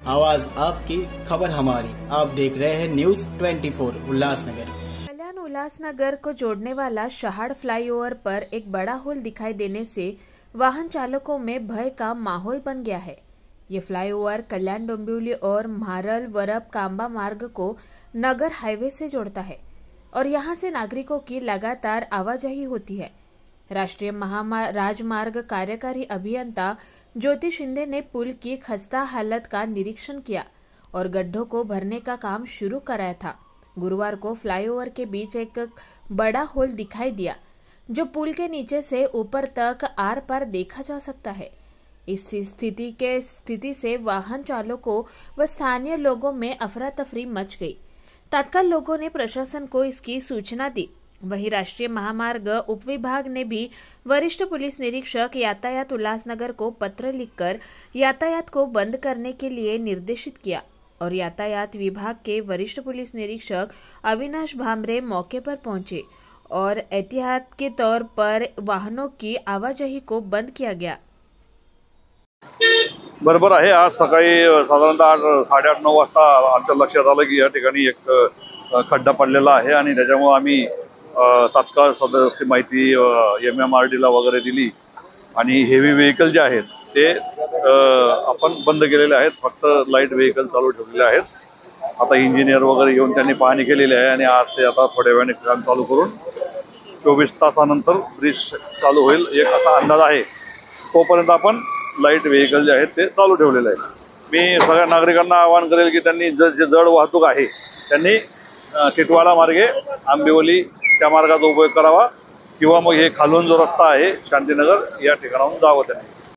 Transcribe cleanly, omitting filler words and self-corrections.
आवाज आपकी, खबर हमारी। आप देख रहे हैं न्यूज 24 उल्लासनगर। कल्याण उल्लासनगर को जोड़ने वाला शहाड़ फ्लाईओवर पर एक बड़ा होल दिखाई देने से वाहन चालकों में भय का माहौल बन गया है। ये फ्लाईओवर कल्याण डोंबिवली और म्हारल वरप कांबा मार्ग को नगर हाईवे से जोड़ता है और यहाँ से नागरिकों की लगातार आवाजाही होती है। राष्ट्रीय राजमार्ग कार्यकारी अभियंता ज्योति शिंदे ने पुल की खस्ता हालत का निरीक्षण किया और गड्ढों को भरने का काम शुरू कराया था। गुरुवार को फ्लाईओवर के बीच एक बड़ा होल दिखाई दिया जो पुल के नीचे से ऊपर तक आर पार देखा जा सकता है। इस स्थिति से वाहन चालकों व स्थानीय लोगों में अफरा तफरी मच गई। तत्काल लोगों ने प्रशासन को इसकी सूचना दी। वहीं राष्ट्रीय महामार्ग उपविभाग ने भी वरिष्ठ पुलिस निरीक्षक यातायात उल्लासनगर को पत्र लिखकर यातायात को बंद करने के लिए निर्देशित किया और यातायात विभाग के वरिष्ठ पुलिस निरीक्षक अविनाश भामरे मौके पर पहुंचे और एहतियात के तौर पर वाहनों की आवाजाही को बंद किया गया। बरोबर आहे। आज सकाळी साधारणतः 8:30-9 वाजता आमच्या लक्षात आलं की या ठिकाणी एक खड्डा पडलेला आहे आणि त्याच्यामुळे आम्ही तात्काळ सदरची माहिती MMRD ला वगैरे दिली आणि हेवी व्हेकल जे आहेत ते आपण बंद केलेले आहेत, फक्त लाईट व्हेकल चालू ठेवलेले आहेत। आता इंजिनियर वगैरे येऊन त्यांनी पाहणी केलेली आहे आणि आज ते आता थोड्या वेळाने काम चालू करून 24 तासानंतर ब्रिज चालू होईल एक असा अंदाज आहे। तोपर्यंत आपण लाईट व्हेकल जे आहेत ते चालू ठेवलेले आहेत। मी सगळ्या नागरिकांना आवाहन करेल की त्यांनी जे जड वाहतूक आहे त्यांनी टिटवाळा मार्गे आंबिवली त्या मार्गाचा उपयोग करावा किंवा मग हे खालून जो रस्ता आहे शांतीनगर या ठिकाणाहून जावं त्यांनी।